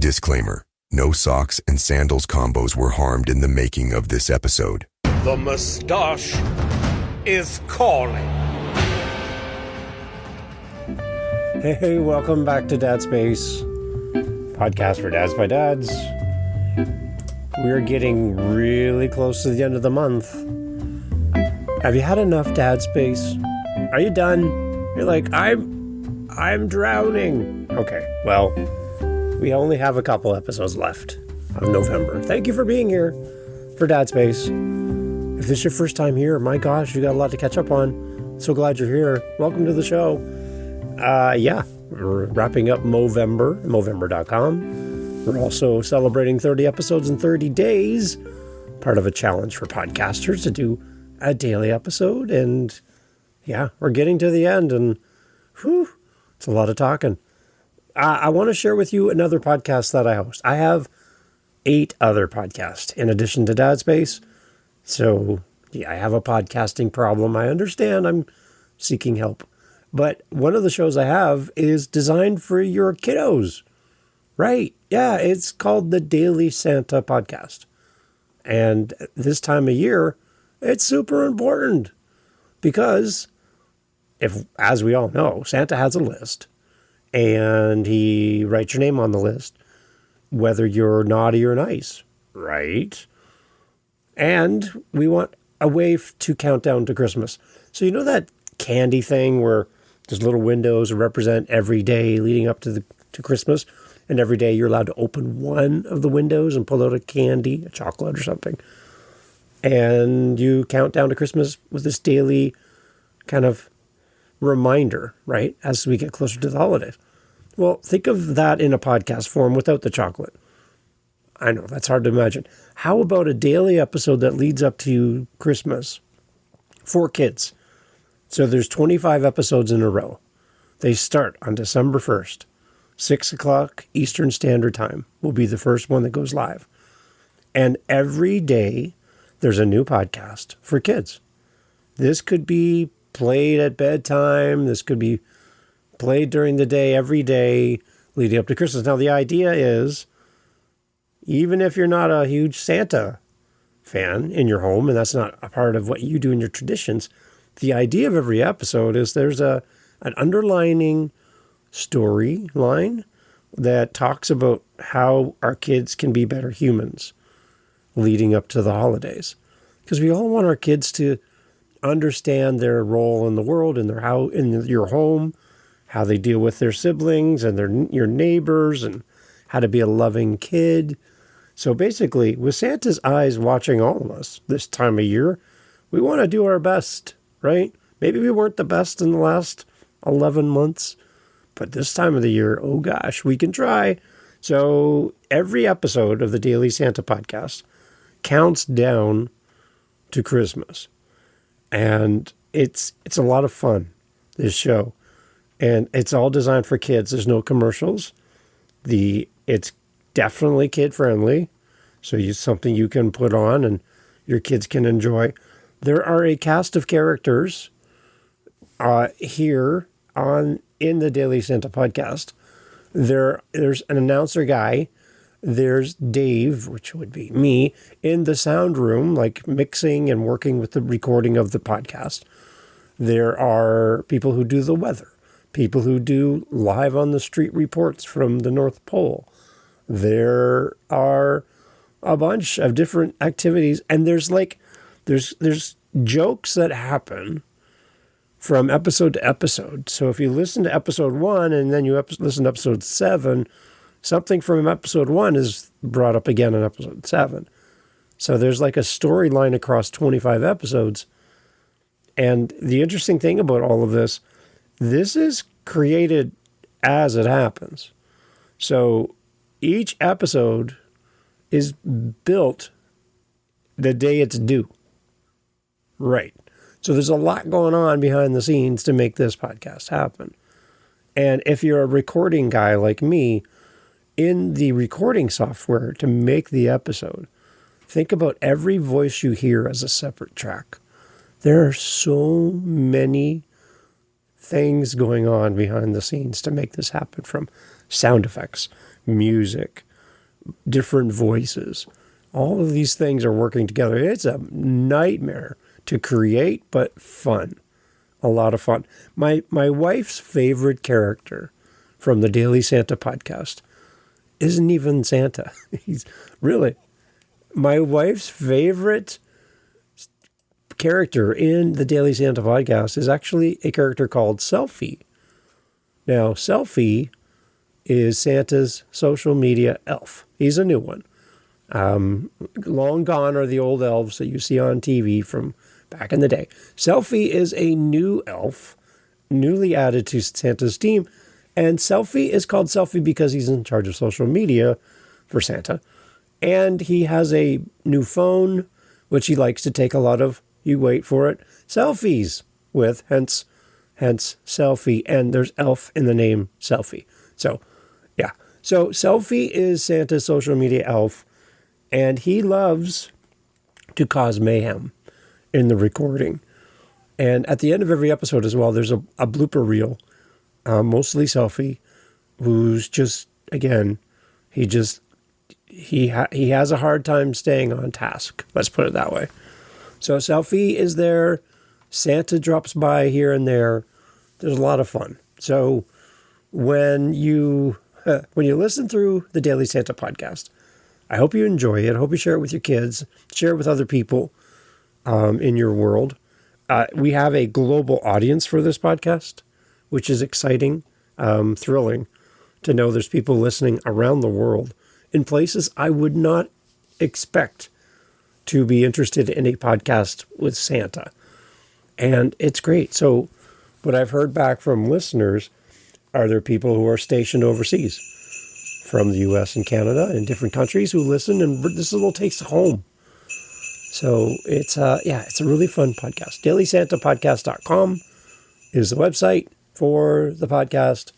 Disclaimer: no socks and sandals combos were harmed in the making of this episode. The mustache is calling. Hey, welcome back to Dad Space, podcast for dads by dads. We're getting really close to the end of the month. Have you had enough Dad Space? Are you done? You're like, I'm drowning. Okay, well, we only have a couple episodes left of November. Thank you for being here for Dad Space. If this is your first time here, my gosh, you got a lot to catch up on. So glad you're here. Welcome to the show. We're wrapping up Movember, Movember.com. We're also celebrating 30 episodes in 30 days, part of a challenge for podcasters to do a daily episode. And yeah, we're getting to the end, and whew, it's a lot of talking. I want to share with you another podcast that I host. I have 8 other podcasts in addition to Dad Space. So yeah, I have a podcasting problem. I understand. I'm seeking help. But one of the shows I have is designed for your kiddos. Right. Yeah, it's called the Daily Santa Podcast. And this time of year, it's super important because as we all know, Santa has a list and he writes your name on the list, whether you're naughty or nice. Right. And we want a way to count down to Christmas. So you know that candy thing where there's little windows that represent every day leading up to Christmas, and every day you're allowed to open one of the windows and pull out a candy, a chocolate or something, and you count down to Christmas with this daily kind of reminder, right, as we get closer to the holidays. Well, think of that in a podcast form without the chocolate. I know, that's hard to imagine. How about a daily episode that leads up to Christmas for kids? So there's 25 episodes in a row. They start on December 1st. 6 o'clock Eastern Standard Time will be the first one that goes live. And every day there's a new podcast for kids. This could be played at bedtime. This could be played during the day, every day leading up to Christmas. Now, the idea is, even if you're not a huge Santa fan in your home, and that's not a part of what you do in your traditions, the idea of every episode is there's an underlining storyline that talks about how our kids can be better humans leading up to the holidays. Because we all want our kids to understand their role in the world and in your home, how they deal with their siblings and your neighbors, and how to be a loving kid. So basically, with Santa's eyes watching all of us this time of year, we want to do our best, right? Maybe we weren't the best in the last 11 months, but this time of the year, oh gosh, we can try. So every episode of the Daily Santa Podcast counts down to Christmas. And it's a lot of fun, this show. And it's all designed for kids. There's no commercials. It's definitely kid-friendly. So it's something you can put on and your kids can enjoy. There are a cast of characters here in the Daily Santa Podcast. There's an announcer guy. There's Dave, which would be me, in the sound room, like mixing and working with the recording of the podcast. There are people who do the weather, people who do live on the street reports from the North Pole. There are a bunch of different activities, and there's jokes that happen from episode to episode. So if you listen to episode 1 and then you listen to episode 7, something from episode 1 is brought up again in episode 7. So there's like a storyline across 25 episodes. And the interesting thing about all of this is created as it happens. So each episode is built the day it's due. Right. So there's a lot going on behind the scenes to make this podcast happen. And if you're a recording guy like me, in the recording software to make the episode, think about every voice you hear as a separate track. There are so many things going on behind the scenes to make this happen, from sound effects, music, different voices. All of these things are working together. It's a nightmare to create, but fun. A lot of fun. My wife's favorite character from the Daily Santa podcast isn't even Santa. He's really my wife's favorite character in the Daily Santa podcast is actually a character called Selfie. Now, Selfie is Santa's social media elf. He's a new one. Long gone are the old elves that you see on TV from back in the day. Selfie is a new elf, newly added to Santa's team. And Selfie is called Selfie because he's in charge of social media for Santa. And he has a new phone, which he likes to take a lot of, you wait for it, selfies with, hence Selfie. And there's elf in the name Selfie. So, yeah. So Selfie is Santa's social media elf. And he loves to cause mayhem in the recording. And at the end of every episode as well, there's a blooper reel, mostly Selfie, who's just, again, he has a hard time staying on task. Let's put it that way. So Selfie is there. Santa drops by here and there. There's a lot of fun. So when you listen through the Daily Santa podcast, I hope you enjoy it. I hope you share it with your kids. Share it with other people in your world. We have a global audience for this podcast, which is exciting, thrilling to know there's people listening around the world in places I would not expect to be interested in a podcast with Santa. And it's great. So what I've heard back from listeners are there people who are stationed overseas from the U.S. and Canada and different countries who listen, and this is a little taste of home. So it's a really fun podcast. DailySantaPodcast.com is the website for the podcast,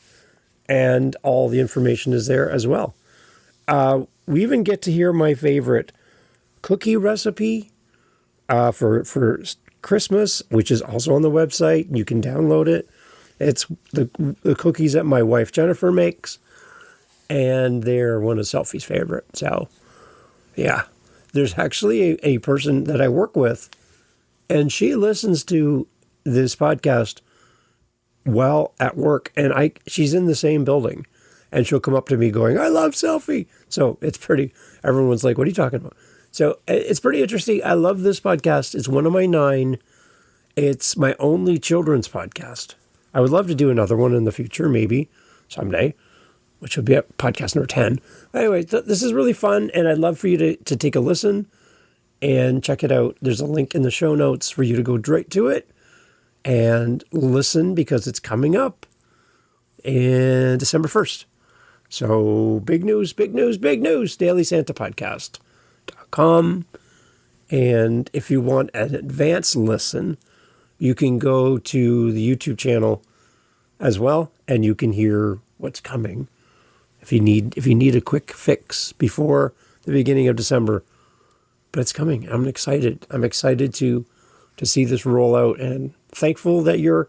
and all the information is there as well. We even get to hear my favorite cookie recipe for Christmas, which is also on the website. You can download it. It's the cookies that my wife Jennifer makes, and they're one of Selfie's favorite. So, yeah. There's actually a person that I work with, and she listens to this podcast while at work, and she's in the same building, and she'll come up to me going, "I love Selfie." So it's pretty, everyone's like, "What are you talking about?" So it's pretty interesting. I love this podcast. It's one of my 9. It's my only children's podcast. I would love to do another one in the future, maybe someday, which would be at podcast number 10. Anyway, this is really fun, and I'd love for you to take a listen and check it out. There's a link in the show notes for you to go right to it and listen, because it's coming up in December 1st. So big news, DailySantaPodcast.com. And if you want an advanced listen, you can go to the YouTube channel as well, and you can hear what's coming. If you need a quick fix before the beginning of December, but it's coming. I'm excited. I'm excited to see this roll out, and thankful that you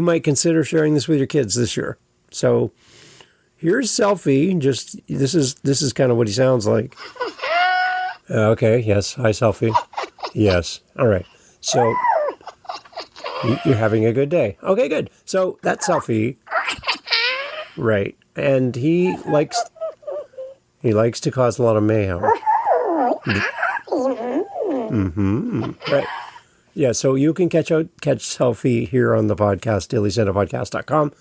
might consider sharing this with your kids this year. So here's Selfie. Just this is kind of what he sounds like. Okay. Yes. Hi, Selfie. Yes. All right. So you're having a good day. Okay. Good. So that's Selfie. Right. And he likes to cause a lot of mayhem. Mm-hmm. Right. Yeah, so you can catch Selfie here on the podcast, DailySantaPodcast.com.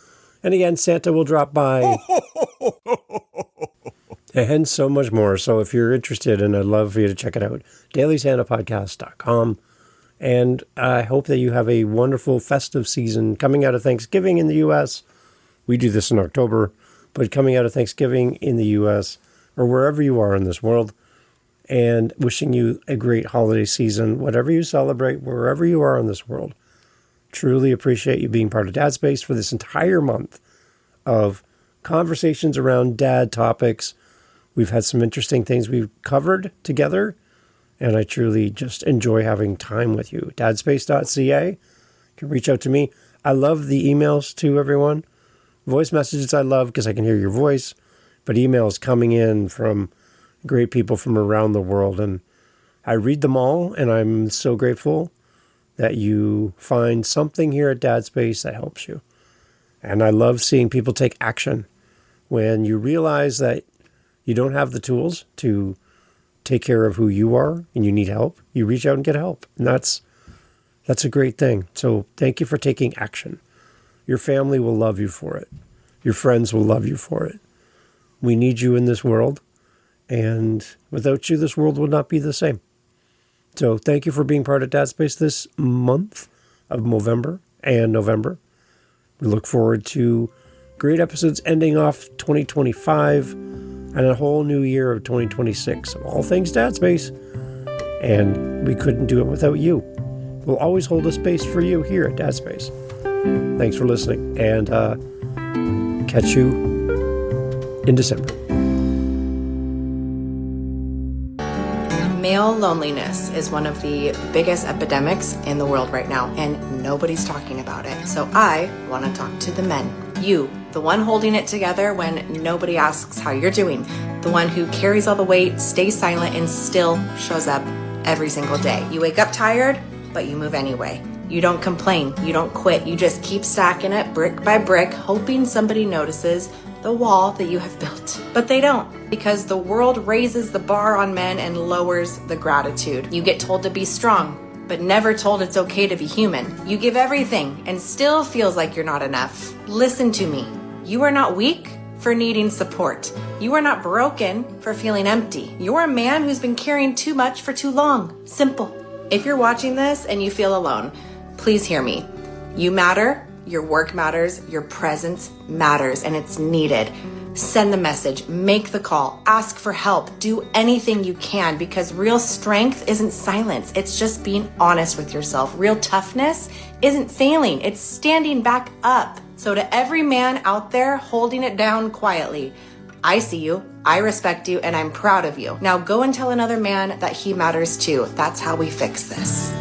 And again, Santa will drop by. And so much more. So if you're interested, and I'd love for you to check it out, DailySantaPodcast.com. And I hope that you have a wonderful festive season coming out of Thanksgiving in the U.S. We do this in October. But coming out of Thanksgiving in the U.S. or wherever you are in this world, and wishing you a great holiday season, whatever you celebrate, wherever you are in this world. Truly appreciate you being part of Dad Space for this entire month of conversations around dad topics. We've had some interesting things we've covered together, and I truly just enjoy having time with you. Dadspace.ca. You can reach out to me. I love the emails to everyone. Voice messages I love because I can hear your voice. but emails coming in from great people from around the world. And I read them all, and I'm so grateful that you find something here at Dad Space that helps you. And I love seeing people take action when you realize that you don't have the tools to take care of who you are and you need help. You reach out and get help. And that's a great thing. So thank you for taking action. Your family will love you for it. Your friends will love you for it. We need you in this world. And without you, this world would not be the same. So thank you for being part of Dad Space this month of Movember and November. We look forward to great episodes ending off 2025 and a whole new year of 2026 of all things Dad Space. And we couldn't do it without you. We'll always hold a space for you here at Dad Space. Thanks for listening, and catch you in December. Male loneliness is one of the biggest epidemics in the world right now, and nobody's talking about it. So I want to talk to the men. You, the one holding it together when nobody asks how you're doing, the one who carries all the weight, stays silent, and still shows up every single day. You wake up tired, but you move anyway. You don't complain, you don't quit, you just keep stacking it brick by brick, hoping somebody notices the wall that you have built. But they don't, because the world raises the bar on men and lowers the gratitude. You get told to be strong, but never told it's okay to be human. You give everything and still feels like you're not enough. Listen to me. You are not weak for needing support. You are not broken for feeling empty. You're a man who's been carrying too much for too long. Simple. If you're watching this and you feel alone, please hear me. You matter. Your work matters, your presence matters, and it's needed. Send the message, make the call, ask for help, do anything you can, because real strength isn't silence. It's just being honest with yourself. Real toughness isn't failing. It's standing back up. So to every man out there holding it down quietly, I see you, I respect you, and I'm proud of you. Now go and tell another man that he matters too. That's how we fix this.